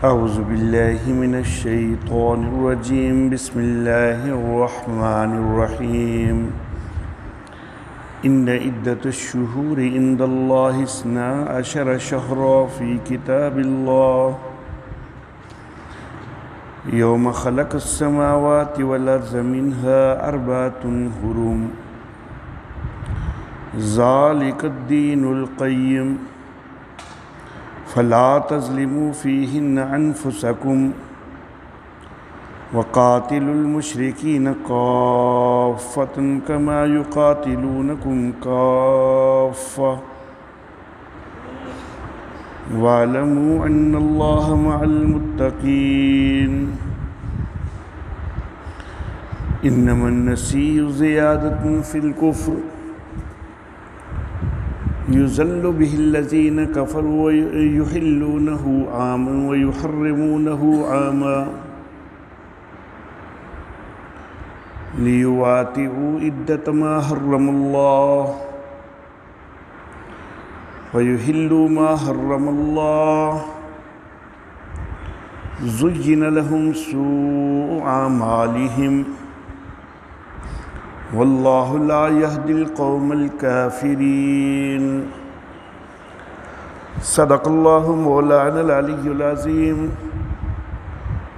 اعوذ باللہ من الشیطان الرجیم بسم اللہ الرحمن الرحیم ان عدۃ الشہور عند اللہ 12 شہرا فی کتاب اللہ یوم خلق السماوات والارض منها 4 حرم ذالک الدین القیم فلا تظلموا فیہن انفسکم وقاتلوا المشرکین کافۃ کما یقاتلونکم کافۃ واعلموا ان اللہ مع المتقین انما النسیء زیادۃ فی الکفر یضل به الذین کفروا یحلونہ عاما ویحرمونہ عاما لیواطئوا عدۃ ما حرم اللہ ویحلوا ما حرم اللہ زین لهم سوء اعمالهم واللہ لا یہدی القوم الکافرین صدق اللہ مولانا العلی العظیم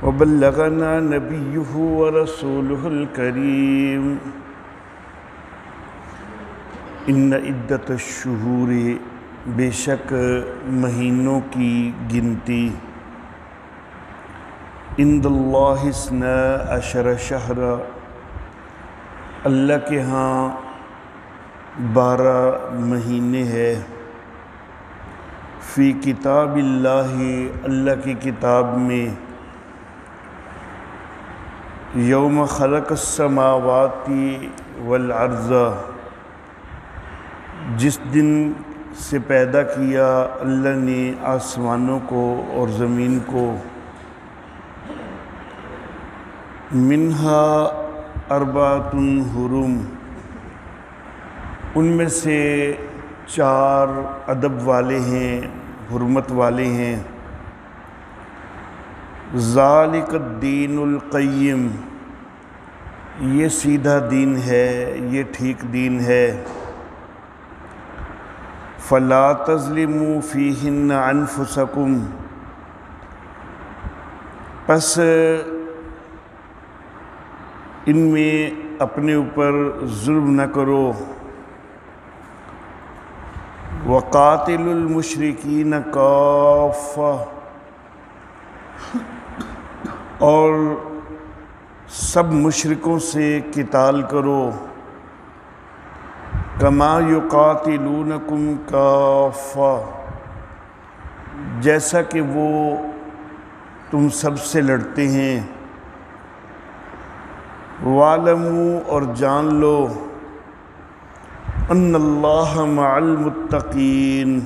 وبلغنا نبیہ ورسولہ الکریم ان عدۃ الشہور بے شک مہینوں کی گنتی عند اللہ 12 شہرا اللہ کے ہاں 12 مہینے ہے فی کتاب اللہ اللہ کی کتاب میں یوم خلق السماوات والارض جس دن سے پیدا کیا اللہ نے آسمانوں کو اور زمین کو منہا 4 حرم ان میں سے 4 ادب والے ہیں، حرمت والے ہیں۔ ذالک الدین القیم یہ سیدھا دین ہے، یہ ٹھیک دین ہے۔ فلا تظلموا فیہن انفسکم پس ان میں اپنے اوپر ظلم نہ کرو۔ وقاتلوا المشرکین کافۃ اور سب مشرکوں سے قتال کرو۔ کما یقاتلونکم کافۃ جیسا کہ وہ تم سب سے لڑتے ہیں۔ وَاعْلَمُوا اور جان لو ان اللہ مع المتقین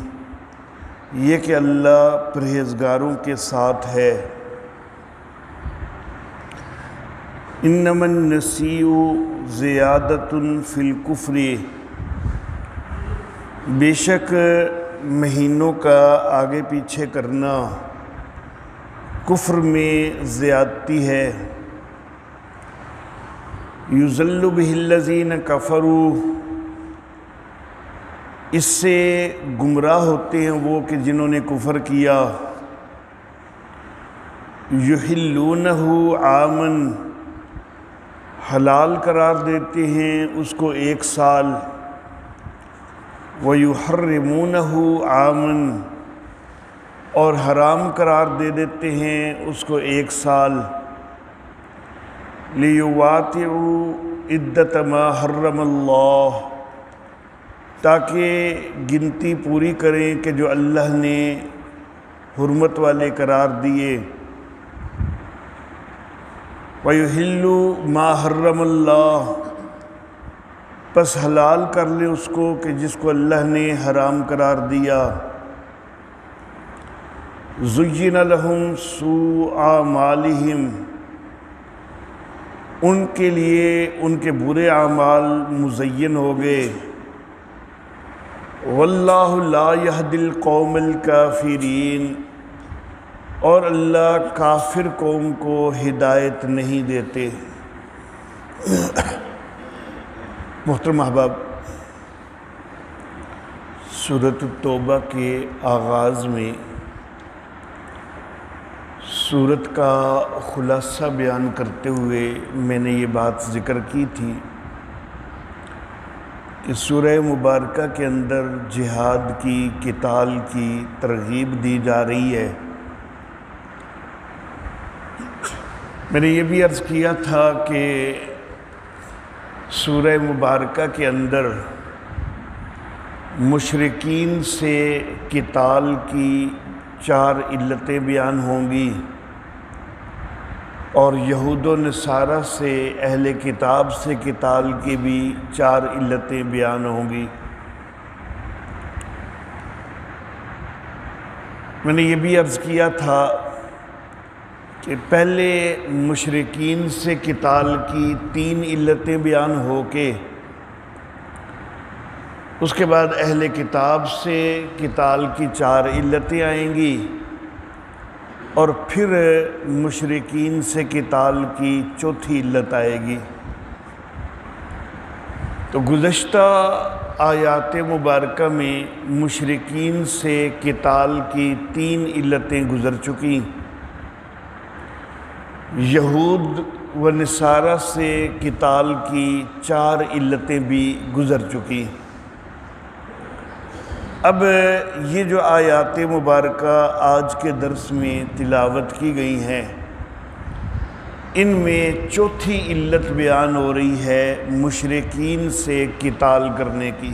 یہ کہ اللہ پرہیزگاروں کے ساتھ ہے۔ انما النسیء زیادۃ فی الکفر بے شک مہینوں کا آگے پیچھے کرنا کفر میں زیادتی ہے۔ یضل به الذین کفروا اس سے گمراہ ہوتے ہیں وہ کہ جنہوں نے کفر کیا۔ یحلونہ عاما حلال قرار دیتے ہیں اس کو 1 سال۔ ویحرمونہ عاما اور حرام قرار دے دیتے ہیں اس کو 1 سال۔ لیواطئوا عدۃ ما حرم اللہ تاکہ گنتی پوری کریں کہ جو اللہ نے حرمت والے قرار دیے۔ وَيُحِلُّوا مَا حَرَّمَ اللَّهُ پس حلال کر لیں اس کو کہ جس کو اللہ نے حرام قرار دیا۔ زُيِّنَ لَهُمْ سُوءُ أَعْمَالِهِمْ ان کے لیے ان کے برے اعمال مزین ہو گئے۔ واللہ لا یہدی القوم الکافرین اور اللہ کافر قوم کو ہدایت نہیں دیتے۔ محترم احباب، سورۃ التوبہ کے آغاز میں سورت کا خلاصہ بیان کرتے ہوئے میں نے یہ بات ذکر کی تھی کہ سورہ مبارکہ کے اندر جہاد کی، قتال کی ترغیب دی جا رہی ہے۔ میں نے یہ بھی عرض کیا تھا کہ سورہ مبارکہ کے اندر مشرکین سے قتال کی 4 علتیں بیان ہوں گی، اور یہود و نصارہ سے، اہل کتاب سے قتال کی بھی 4 علتیں بیان ہوں گی۔ میں نے یہ بھی عرض کیا تھا کہ پہلے مشرکین سے قتال کی 3 علتیں بیان ہو کے اس کے بعد اہل کتاب سے قتال کی 4 علتیں آئیں گی، اور پھر مشرکین سے قتال کی 4تھی علت آئے گی۔ تو گزشتہ آیات مبارکہ میں مشرکین سے قتال کی 3 علتیں گزر چکی، یہود و نصارہ سے قتال کی 4 علتیں بھی گزر چکی۔ اب یہ جو آیات مبارکہ آج کے درس میں تلاوت کی گئی ہیں، ان میں 4تھی علت بیان ہو رہی ہے مشرکین سے قتال کرنے کی،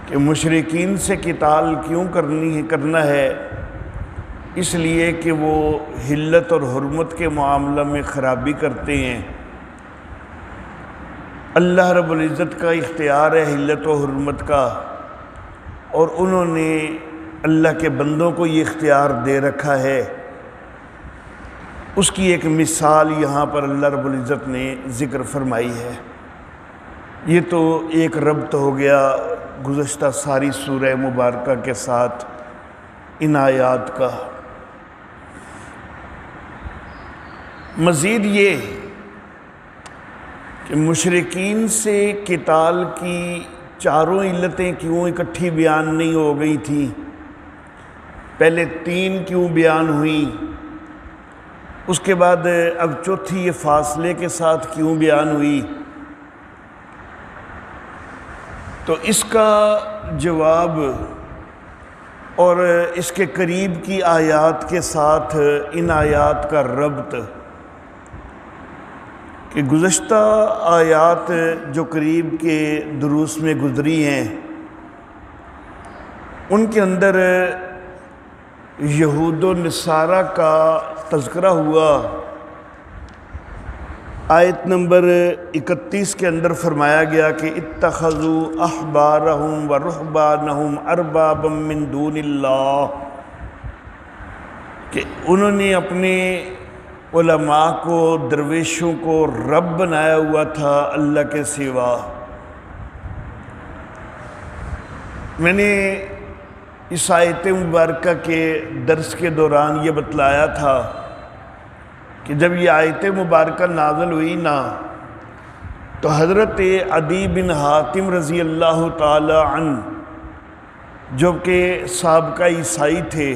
کہ مشرکین سے قتال کیوں کرنا ہے؟ اس لیے کہ وہ حلت اور حرمت کے معاملہ میں خرابی کرتے ہیں۔ اللہ رب العزت کا اختیار ہے حلت و حرمت کا، اور انہوں نے اللہ کے بندوں کو یہ اختیار دے رکھا ہے۔ اس کی ایک مثال یہاں پر اللہ رب العزت نے ذکر فرمائی ہے۔ یہ تو ایک ربط ہو گیا گزشتہ ساری سورہ مبارکہ کے ساتھ ان آیات کا۔ مزید یہ کہ مشرکین سے قتال کی 4 علتیں کیوں اکٹھی بیان نہیں ہو گئی تھیں، پہلے 3 کیوں بیان ہوئیں، اس کے بعد اب 4تھی یہ فاصلے کے ساتھ کیوں بیان ہوئی؟ تو اس کا جواب اور اس کے قریب کی آیات کے ساتھ ان آیات کا ربط، کہ گزشتہ آیات جو قریب کے دروس میں گزری ہیں، ان کے اندر یہود و نصارہ کا تذکرہ ہوا۔ آیت نمبر 31 کے اندر فرمایا گیا کہ اتخذوا احبارہم و رہبانہم اربابا من دون اللہ، کہ انہوں نے اپنے علماء کو، درویشوں کو رب بنایا ہوا تھا اللہ کے سوا۔ میں نے اس آیت مبارکہ کے درس کے دوران یہ بتلایا تھا کہ جب یہ آیت مبارکہ نازل ہوئی نا، تو حضرت عدی بن حاتم رضی اللہ تعالی عنہ، جو کہ سابقہ عیسائی تھے،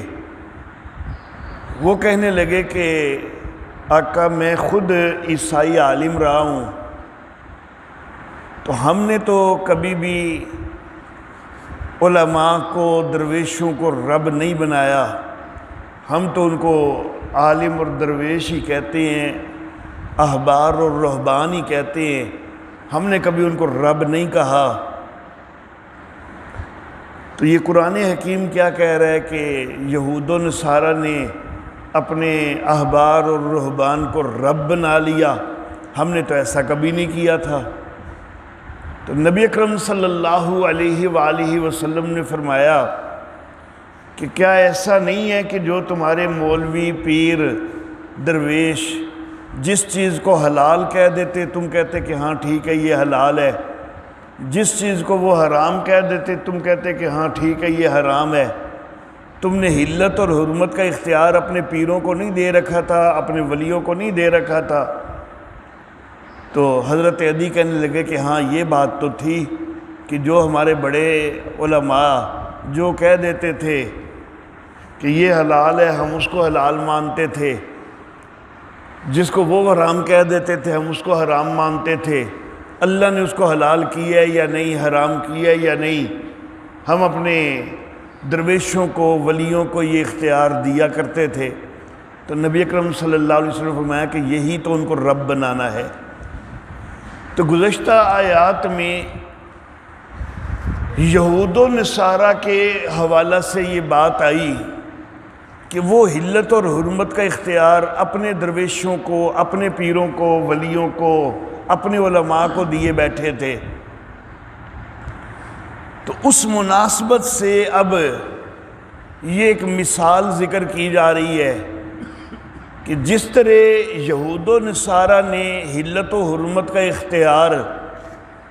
وہ کہنے لگے کہ آقا میں خود عیسائی عالم رہا ہوں، تو ہم نے تو کبھی بھی علماء کو، درویشوں کو رب نہیں بنایا، ہم تو ان کو عالم اور درویش ہی کہتے ہیں، احبار اور رہبان ہی کہتے ہیں، ہم نے کبھی ان کو رب نہیں کہا۔ تو یہ قرآن حکیم کیا کہہ رہا ہے کہ یہود و نصارہ نے اپنے احبار اور رہبان کو رب بنا لیا، ہم نے تو ایسا کبھی نہیں کیا تھا۔ تو نبی اکرم صلی اللہ علیہ وآلہ وسلم نے فرمایا کہ کیا ایسا نہیں ہے کہ جو تمہارے مولوی، پیر، درویش جس چیز کو حلال کہہ دیتے تم کہتے کہ ہاں ٹھیک ہے یہ حلال ہے، جس چیز کو وہ حرام کہہ دیتے تم کہتے کہ ہاں ٹھیک ہے یہ حرام ہے، تم نے حلت اور حرمت کا اختیار اپنے پیروں کو نہیں دے رکھا تھا، اپنے ولیوں کو نہیں دے رکھا تھا۔ تو حضرت عدی کہنے لگے کہ ہاں یہ بات تو تھی کہ جو ہمارے بڑے علماء جو کہہ دیتے تھے کہ یہ حلال ہے ہم اس کو حلال مانتے تھے، جس کو وہ حرام کہہ دیتے تھے ہم اس کو حرام مانتے تھے۔ اللہ نے اس کو حلال کیا ہے یا نہیں، حرام کیا ہے یا نہیں، ہم اپنے درویشوں کو، ولیوں کو یہ اختیار دیا کرتے تھے۔ تو نبی اکرم صلی اللہ علیہ وسلم نے فرمایا کہ یہی تو ان کو رب بنانا ہے۔ تو گزشتہ آیات میں یہود و نصارہ کے حوالہ سے یہ بات آئی کہ وہ حلت اور حرمت کا اختیار اپنے درویشوں کو، اپنے پیروں کو، ولیوں کو، اپنے علماء کو دیے بیٹھے تھے۔ تو اس مناسبت سے اب یہ ایک مثال ذکر کی جا رہی ہے کہ جس طرح یہود و نصارہ نے حلت و حرمت کا اختیار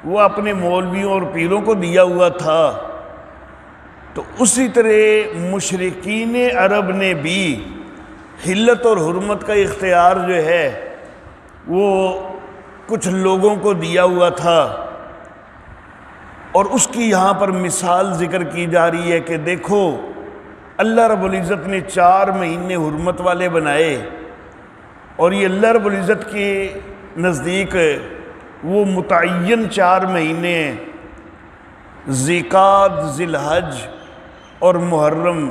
وہ اپنے مولویوں اور پیروں کو دیا ہوا تھا، تو اسی طرح مشرکین عرب نے بھی حلت اور حرمت کا اختیار جو ہے وہ کچھ لوگوں کو دیا ہوا تھا۔ اور اس کی یہاں پر مثال ذکر کی جا رہی ہے کہ دیکھو اللہ رب العزت نے 4 مہینے حرمت والے بنائے، اور یہ اللہ رب العزت کے نزدیک وہ متعین 4 مہینے ہیں، ذی-قعدہ، ذی الحج اور محرم۔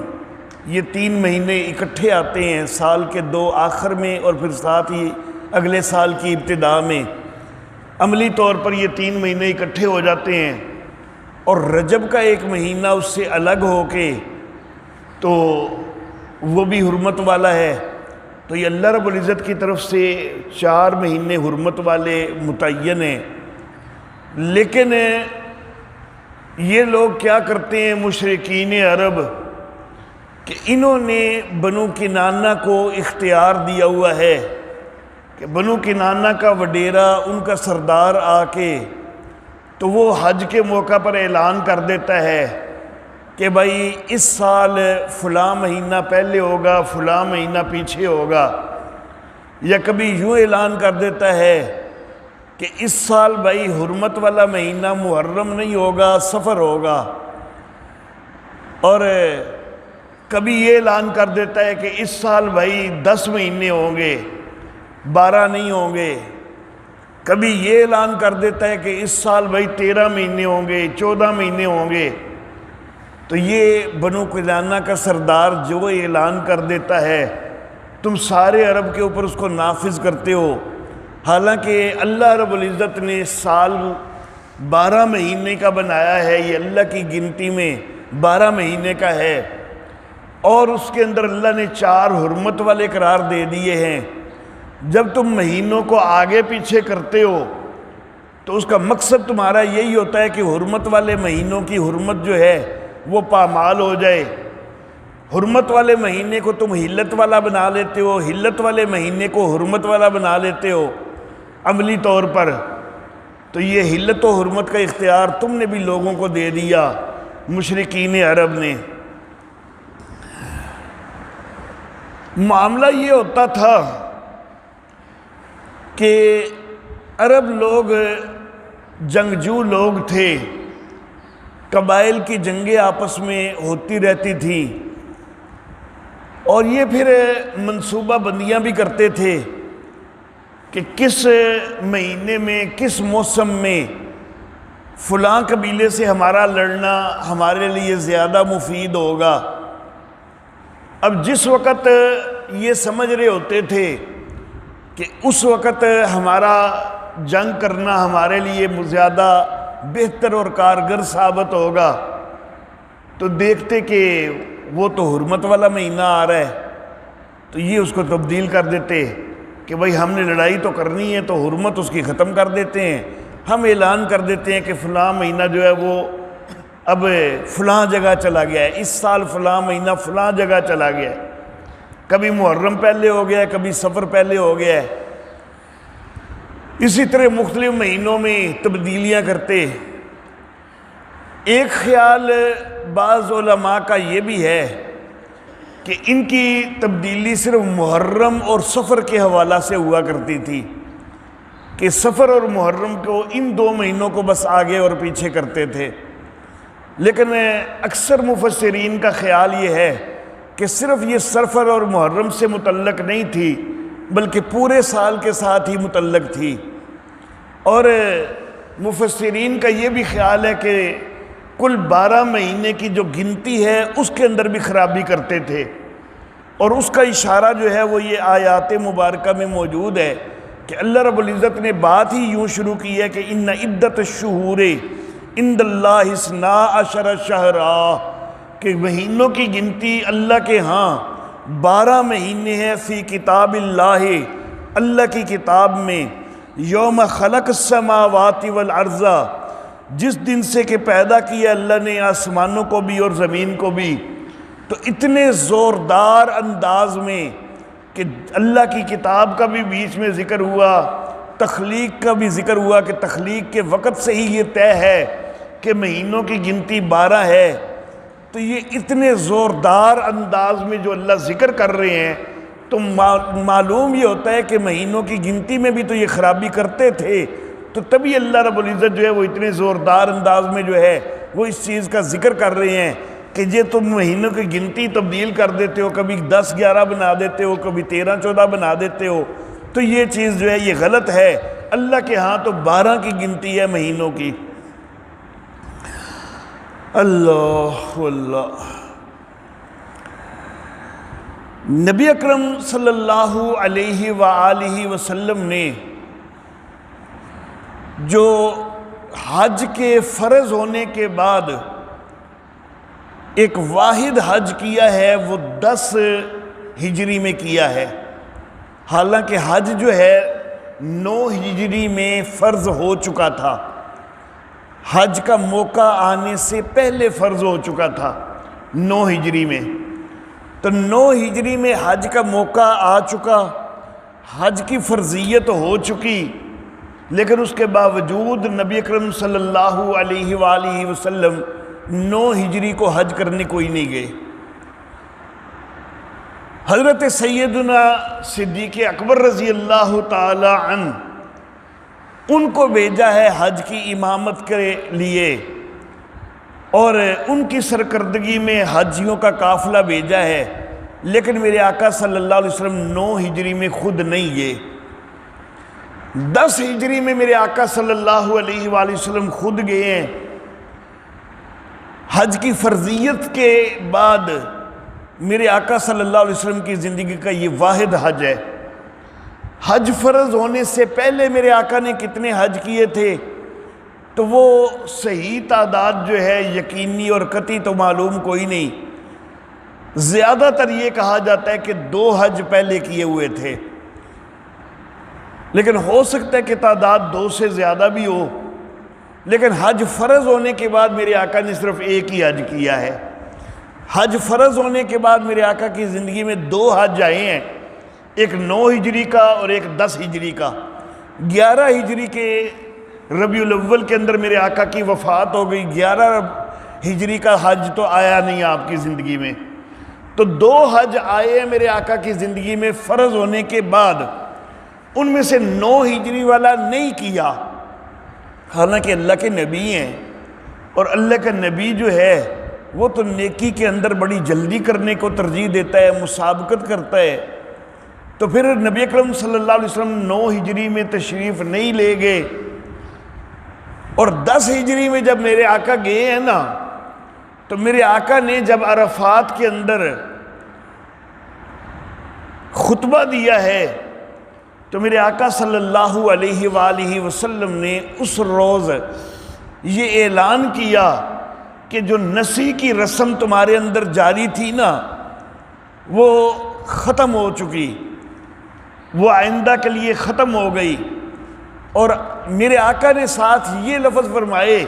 یہ 3 مہینے اکٹھے آتے ہیں سال کے 2 آخر میں اور پھر ساتھ ہی اگلے سال کی ابتدا میں۔ عملی طور پر یہ 3 مہینے اکٹھے ہو جاتے ہیں، اور رجب کا 1 مہینہ اس سے الگ ہو کے تو وہ بھی حرمت والا ہے۔ تو یہ اللہ رب العزت کی طرف سے 4 مہینے حرمت والے متعین ہیں۔ لیکن یہ لوگ کیا کرتے ہیں مشرکین عرب کہ انہوں نے بنو کنانہ کو اختیار دیا ہوا ہے کہ بنو کنانہ کا وڈیرا، ان کا سردار آ کے تو وہ حج کے موقع پر اعلان کر دیتا ہے کہ بھائی اس سال فلاں مہینہ پہلے ہوگا، فلاں مہینہ پیچھے ہوگا، یا کبھی یوں اعلان کر دیتا ہے کہ اس سال بھائی حرمت والا مہینہ محرم نہیں ہوگا، صفر ہوگا، اور کبھی یہ اعلان کر دیتا ہے کہ اس سال بھائی 10 مہینے ہوں گے، 12 نہیں ہوں گے، کبھی یہ اعلان کر دیتا ہے کہ اس سال بھائی 13 مہینے ہوں گے، 14 مہینے ہوں گے۔ تو یہ بنو کنانہ کا سردار جو اعلان کر دیتا ہے تم سارے عرب کے اوپر اس کو نافذ کرتے ہو، حالانکہ اللہ رب العزت نے سال 12 مہینے کا بنایا ہے، یہ اللہ کی گنتی میں 12 مہینے کا ہے، اور اس کے اندر اللہ نے 4 حرمت والے قرار دے دیے ہیں۔ جب تم مہینوں کو آگے پیچھے کرتے ہو تو اس کا مقصد تمہارا یہی ہوتا ہے کہ حرمت والے مہینوں کی حرمت جو ہے وہ پامال ہو جائے۔ حرمت والے مہینے کو تم حلت والا بنا لیتے ہو، حلت والے مہینے کو حرمت والا بنا لیتے ہو عملی طور پر۔ تو یہ حلت و حرمت کا اختیار تم نے بھی لوگوں کو دے دیا، مشرکین عرب نے۔ معاملہ یہ ہوتا تھا کہ عرب لوگ جنگجو لوگ تھے، قبائل کی جنگیں آپس میں ہوتی رہتی تھیں، اور یہ پھر منصوبہ بندیاں بھی کرتے تھے کہ کس مہینے میں، کس موسم میں فلاں قبیلے سے ہمارا لڑنا ہمارے لیے زیادہ مفید ہوگا۔ اب جس وقت یہ سمجھ رہے ہوتے تھے کہ اس وقت ہمارا جنگ کرنا ہمارے لیے زیادہ بہتر اور کارگر ثابت ہوگا، تو دیکھتے کہ وہ تو حرمت والا مہینہ آ رہا ہے، تو یہ اس کو تبدیل کر دیتے کہ بھائی ہم نے لڑائی تو کرنی ہے تو حرمت اس کی ختم کر دیتے ہیں، ہم اعلان کر دیتے ہیں کہ فلاں مہینہ جو ہے وہ اب فلاں جگہ چلا گیا ہے، اس سال فلاں مہینہ فلاں جگہ چلا گیا ہے، کبھی محرم پہلے ہو گیا ہے، کبھی صفر پہلے ہو گیا ہے۔ اسی طرح مختلف مہینوں میں تبدیلیاں کرتے۔ ایک خیال بعض علماء کا یہ بھی ہے کہ ان کی تبدیلی صرف محرم اور سفر کے حوالہ سے ہوا کرتی تھی کہ سفر اور محرم کو ان 2 مہینوں کو بس آگے اور پیچھے کرتے تھے، لیکن اکثر مفسرین کا خیال یہ ہے کہ صرف یہ سفر اور محرم سے متعلق نہیں تھی بلکہ پورے سال کے ساتھ ہی متعلق تھی۔ اور مفسرین کا یہ بھی خیال ہے کہ کل 12 مہینے کی جو گنتی ہے اس کے اندر بھی خرابی کرتے تھے، اور اس کا اشارہ جو ہے وہ یہ آیات مبارکہ میں موجود ہے کہ اللہ رب العزت نے بات ہی یوں شروع کی ہے کہ ان عدت الشہور عند اللہ 12 شہرا، کہ مہینوں کی گنتی اللہ کے ہاں 12 مہینے ہیں، فی کتاب اللہ، اللہ کی کتاب میں، یوم خلق السماوات والارض، جس دن سے کہ پیدا کیا اللہ نے آسمانوں کو بھی اور زمین کو بھی۔ تو اتنے زوردار انداز میں کہ اللہ کی کتاب کا بھی بیچ میں ذکر ہوا، تخلیق کا بھی ذکر ہوا کہ تخلیق کے وقت سے ہی یہ طے ہے کہ مہینوں کی گنتی 12 ہے۔ تو یہ اتنے زوردار انداز میں جو اللہ ذکر کر رہے ہیں تو معلوم یہ ہوتا ہے کہ مہینوں کی گنتی میں بھی تو یہ خرابی کرتے تھے، تو تبھی اللہ رب العزت جو ہے وہ اتنے زوردار انداز میں جو ہے وہ اس چیز کا ذکر کر رہے ہیں کہ یہ تم مہینوں کی گنتی تبدیل کر دیتے ہو، کبھی 10 11 بنا دیتے ہو، کبھی 13 14 بنا دیتے ہو، تو یہ چیز جو ہے یہ غلط ہے۔ اللہ کے ہاں تو 12 کی گنتی ہے مہینوں کی۔ اللہ اللہ۔ نبی اکرم صلی اللہ علیہ وآلہ وسلم نے جو حج کے فرض ہونے کے بعد ایک واحد حج کیا ہے وہ 10 ہجری میں کیا ہے، حالانکہ حج جو ہے 9 ہجری میں فرض ہو چکا تھا، حج کا موقع آنے سے پہلے فرض ہو چکا تھا 9 ہجری میں۔ تو 9 ہجری میں حج کا موقع آ چکا، حج کی فرضیت ہو چکی، لیکن اس کے باوجود نبی اکرم صلی اللہ علیہ وآلہ وسلم 9 ہجری کو حج کرنے کوئی نہیں گئے۔ حضرت سیدنا صدیق اکبر رضی اللہ تعالی عنہ ان کو بھیجا ہے حج کی امامت کے لیے، اور ان کی سرکردگی میں حجیوں کا قافلہ بھیجا ہے، لیکن میرے آقا صلی اللہ علیہ وسلم 9 ہجری میں خود نہیں گئے۔ 10 ہجری میں میرے آقا صلی اللہ علیہ وآلہ وسلم خود گئے ہیں۔ حج کی فرضیت کے بعد میرے آقا صلی اللہ علیہ وسلم کی زندگی کا یہ واحد حج ہے۔ حج فرض ہونے سے پہلے میرے آقا نے کتنے حج کیے تھے تو وہ صحیح تعداد جو ہے یقینی اور قطعی تو معلوم کوئی نہیں، زیادہ تر یہ کہا جاتا ہے کہ 2 حج پہلے کیے ہوئے تھے، لیکن ہو سکتا ہے کہ تعداد 2 سے زیادہ بھی ہو، لیکن حج فرض ہونے کے بعد میرے آقا نے صرف ایک ہی حج کیا ہے۔ حج فرض ہونے کے بعد میرے آقا کی زندگی میں 2 حج آئے ہیں، ایک 9 ہجری کا اور ایک 10 ہجری کا۔ 11 ہجری کے ربیع الاول کے اندر میرے آقا کی وفات ہو گئی، 11 ہجری کا حج تو آیا نہیں آپ کی زندگی میں۔ تو 2 حج آئے ہیں میرے آقا کی زندگی میں فرض ہونے کے بعد، ان میں سے 9 ہجری والا نہیں کیا، حالانکہ اللہ کے نبی ہیں، اور اللہ کا نبی جو ہے وہ تو نیکی کے اندر بڑی جلدی کرنے کو ترجیح دیتا ہے، مسابقت کرتا ہے۔ تو پھر نبی اکرم صلی اللہ علیہ وسلم 9 ہجری میں تشریف نہیں لے گئے، اور 10 ہجری میں جب میرے آقا گئے ہیں نا، تو میرے آقا نے جب عرفات کے اندر خطبہ دیا ہے تو میرے آقا صلی اللہ علیہ وآلہ وسلم نے اس روز یہ اعلان کیا کہ جو نسی کی رسم تمہارے اندر جاری تھی نا وہ ختم ہو چکی، وہ آئندہ کے لیے ختم ہو گئی۔ اور میرے آقا نے ساتھ یہ لفظ فرمائے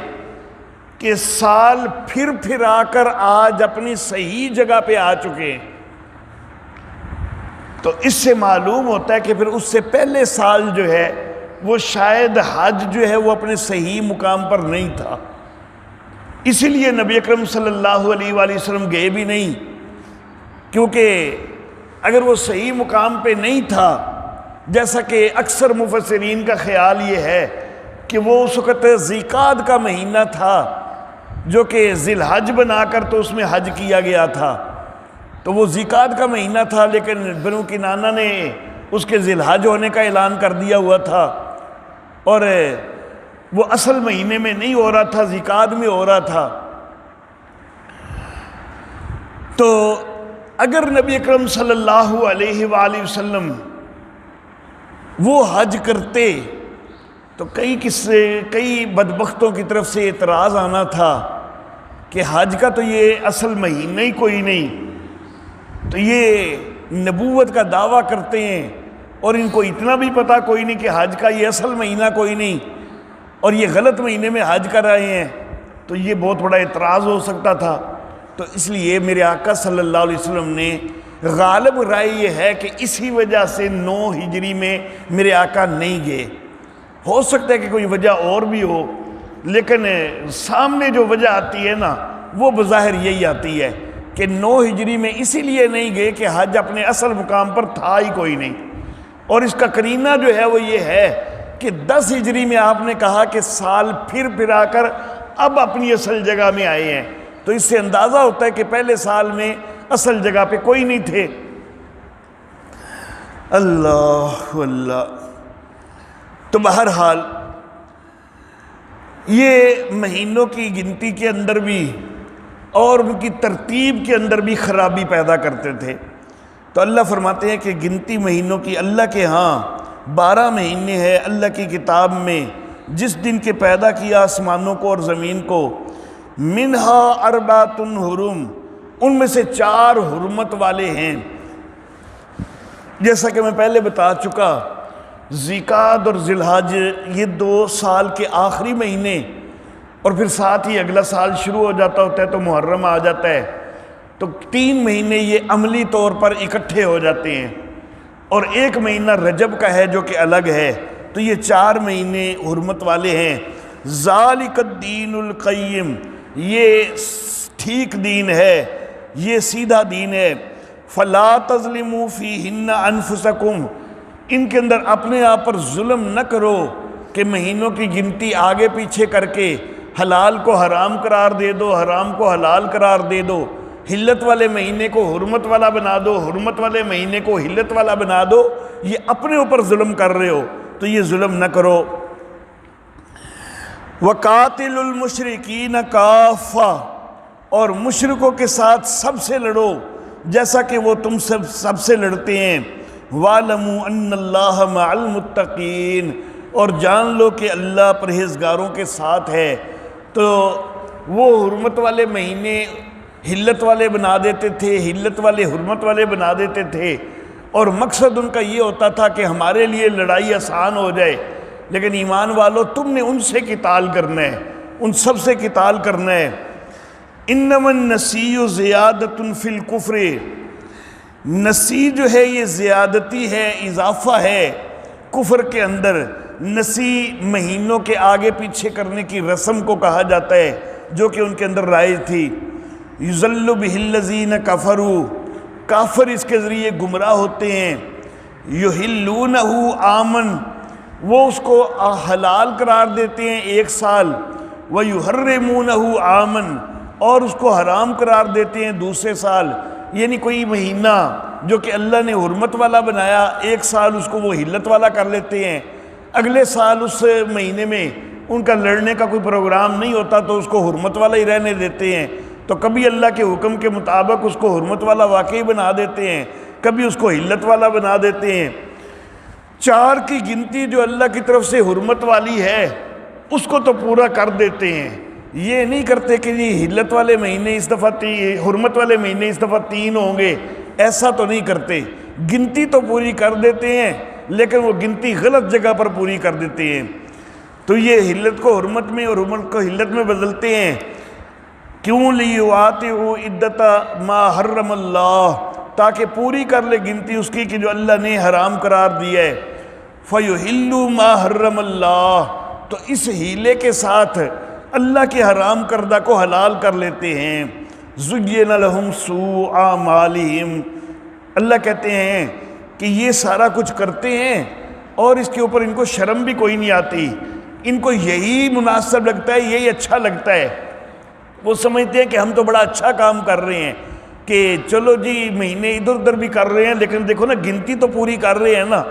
کہ سال پھر آ کر آج اپنی صحیح جگہ پہ آ چکے ہیں۔ تو اس سے معلوم ہوتا ہے کہ پھر اس سے پہلے سال جو ہے وہ شاید حج جو ہے وہ اپنے صحیح مقام پر نہیں تھا، اسی لیے نبی اکرم صلی اللہ علیہ وآلہ وسلم گئے بھی نہیں۔ کیونکہ اگر وہ صحیح مقام پہ نہیں تھا، جیسا کہ اکثر مفسرین کا خیال یہ ہے کہ وہ اس وقت ذیقعد کا مہینہ تھا، جو کہ ذی الحج بنا کر تو اس میں حج کیا گیا تھا، تو وہ ذیقعد کا مہینہ تھا، لیکن بنو کنانہ نے اس کے ذی الحج ہونے کا اعلان کر دیا ہوا تھا، اور وہ اصل مہینے میں نہیں ہو رہا تھا، ذیقعد میں ہو رہا تھا۔ تو اگر نبی اکرم صلی اللہ علیہ وآلہ وسلم وہ حج کرتے تو کئی بدبختوں کی طرف سے اعتراض آنا تھا کہ حج کا تو یہ اصل مہینہ ہی کوئی نہیں، تو یہ نبوت کا دعویٰ کرتے ہیں اور ان کو اتنا بھی پتہ کوئی نہیں کہ حج کا یہ اصل مہینہ کوئی نہیں، اور یہ غلط مہینے میں حج کر رہے ہیں، تو یہ بہت بڑا اعتراض ہو سکتا تھا۔ تو اس لیے میرے آقا صلی اللہ علیہ وسلم نے غالب رائے یہ ہے کہ اسی وجہ سے 9 ہجری میں میرے آقا نہیں گئے۔ ہو سکتا ہے کہ کوئی وجہ اور بھی ہو، لیکن سامنے جو وجہ آتی ہے نا وہ بظاہر یہی آتی ہے کہ 9 ہجری میں اسی لیے نہیں گئے کہ حج اپنے اصل مقام پر تھا ہی کوئی نہیں، اور اس کا قرینہ جو ہے وہ یہ ہے کہ 10 ہجری میں آپ نے کہا کہ سال پھر آ کر اب اپنی اصل جگہ میں آئے ہیں، تو اس سے اندازہ ہوتا ہے کہ پہلے سال میں اصل جگہ پہ کوئی نہیں تھے۔ اللہ اللہ۔ تو بہرحال یہ مہینوں کی گنتی کے اندر بھی اور ان کی ترتیب کے اندر بھی خرابی پیدا کرتے تھے۔ تو اللہ فرماتے ہیں کہ گنتی مہینوں کی اللہ کے ہاں 12 مہینے ہیں اللہ کی کتاب میں، جس دن کے پیدا کیا آسمانوں کو اور زمین کو، منہا اربعۃ حرم، ان میں سے 4 حرمت والے ہیں۔ جیسا کہ میں پہلے بتا چکا، ذیقعد اور ذی الحج یہ 2 سال کے آخری مہینے، اور پھر ساتھ ہی اگلا سال شروع ہو جاتا ہوتا ہے تو محرم آ جاتا ہے، تو 3 مہینے یہ عملی طور پر اکٹھے ہو جاتے ہیں، اور 1 مہینہ رجب کا ہے جو کہ الگ ہے، تو یہ 4 مہینے حرمت والے ہیں۔ ذالک الدین القیم، یہ ٹھیک دین ہے، یہ سیدھا دین ہے۔ فلا تظلموا فیہن انفسکم، ان کے اندر اپنے آپ پر ظلم نہ کرو کہ مہینوں کی گنتی آگے پیچھے کر کے حلال کو حرام قرار دے دو، حرام کو حلال قرار دے دو، حلت والے مہینے کو حرمت والا بنا دو، حرمت والے مہینے کو حلت والا بنا دو، یہ اپنے اوپر ظلم کر رہے ہو، تو یہ ظلم نہ کرو۔ وَقَاتِلُ الْمُشْرِكِينَ كَافَّةً، اور مشرکوں کے ساتھ سب سے لڑو جیسا کہ وہ تم سب سے لڑتے ہیں۔ وَاعْلَمُوا أَنَّ اللَّهَ مَعَ الْمُتَّقِينَ، اور جان لو کہ اللہ پرہیزگاروں کے ساتھ ہے۔ تو وہ حرمت والے مہینے حلت والے بنا دیتے تھے، حلت والے حرمت والے بنا دیتے تھے، اور مقصد ان کا یہ ہوتا تھا کہ ہمارے لیے لڑائی آسان ہو جائے، لیکن ایمان والو تم نے ان سے قتال کرنا ہے، ان سب سے قتال کرنا ہے۔ انما النسیء زیادۃ فی الکفر، نسی جو ہے یہ زیادتی ہے، اضافہ ہے کفر کے اندر۔ نسی مہینوں کے آگے پیچھے کرنے کی رسم کو کہا جاتا ہے جو کہ ان کے اندر رائج تھی۔ یضل بہ الذین کفروا، کافر اس کے ذریعے گمراہ ہوتے ہیں۔ یحلونہ عاماً، وہ اس کو حلال قرار دیتے ہیں 1 سال، ویحرمونہ عاماً، اور اس کو حرام قرار دیتے ہیں دوسرے سال۔ یعنی کوئی مہینہ جو کہ اللہ نے حرمت والا بنایا، 1 سال اس کو وہ حلت والا کر لیتے ہیں، اگلے سال اس مہینے میں ان کا لڑنے کا کوئی پروگرام نہیں ہوتا تو اس کو حرمت والا ہی رہنے دیتے ہیں۔ تو کبھی اللہ کے حکم کے مطابق اس کو حرمت والا واقعی بنا دیتے ہیں، کبھی اس کو حلت والا بنا دیتے ہیں۔ 4 کی گنتی جو اللہ کی طرف سے حرمت والی ہے اس کو تو پورا کر دیتے ہیں، یہ نہیں کرتے کہ یہ حلت والے مہینے اس دفعہ حرمت والے مہینے اس دفعہ 3 ہوں گے، ایسا تو نہیں کرتے۔ گنتی تو پوری کر دیتے ہیں لیکن وہ گنتی غلط جگہ پر پوری کر دیتے ہیں، تو یہ حلت کو حرمت میں اور حرمت کو حلت میں بدلتے ہیں۔ کیوں لیواطئوا عدۃ ما حرم اللہ، تاکہ پوری کر لے گنتی اس کی کہ جو اللہ نے حرام قرار دیا ہے۔ فیحلوا ما حرم اللہ، تو اس ہیلے کے ساتھ اللہ کے حرام کردہ کو حلال کر لیتے ہیں۔ زُيِّنَ لَهُمْ سُوءُ أَعْمَالِهِمْ، اللہ کہتے ہیں کہ یہ سارا کچھ کرتے ہیں اور اس کے اوپر ان کو شرم بھی کوئی نہیں آتی، ان کو یہی مناسب لگتا ہے، یہی اچھا لگتا ہے۔ وہ سمجھتے ہیں کہ ہم تو بڑا اچھا کام کر رہے ہیں کہ چلو جی مہینے ادھر ادھر بھی کر رہے ہیں، لیکن دیکھو نا گنتی تو پوری کر رہے ہیں نا،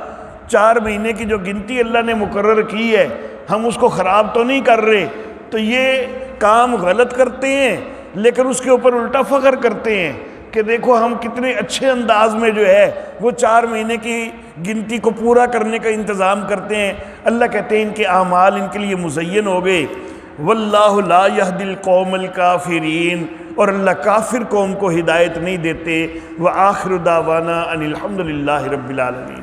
4 مہینے کی جو گنتی اللہ نے مقرر کی ہے ہم اس کو خراب تو نہیں کر رہے۔ تو یہ کام غلط کرتے ہیں لیکن اس کے اوپر الٹا فخر کرتے ہیں کہ دیکھو ہم کتنے اچھے انداز میں جو ہے وہ 4 مہینے کی گنتی کو پورا کرنے کا انتظام کرتے ہیں۔ اللہ کہتے ہیں ان کے اعمال ان کے لیے مزین ہو گئے۔ واللہ لا یہدی القوم الکافرین، اور اللہ کافر قوم کو ہدایت نہیں دیتے۔ وآخر دعوانا ان الحمد للہ رب العالمین۔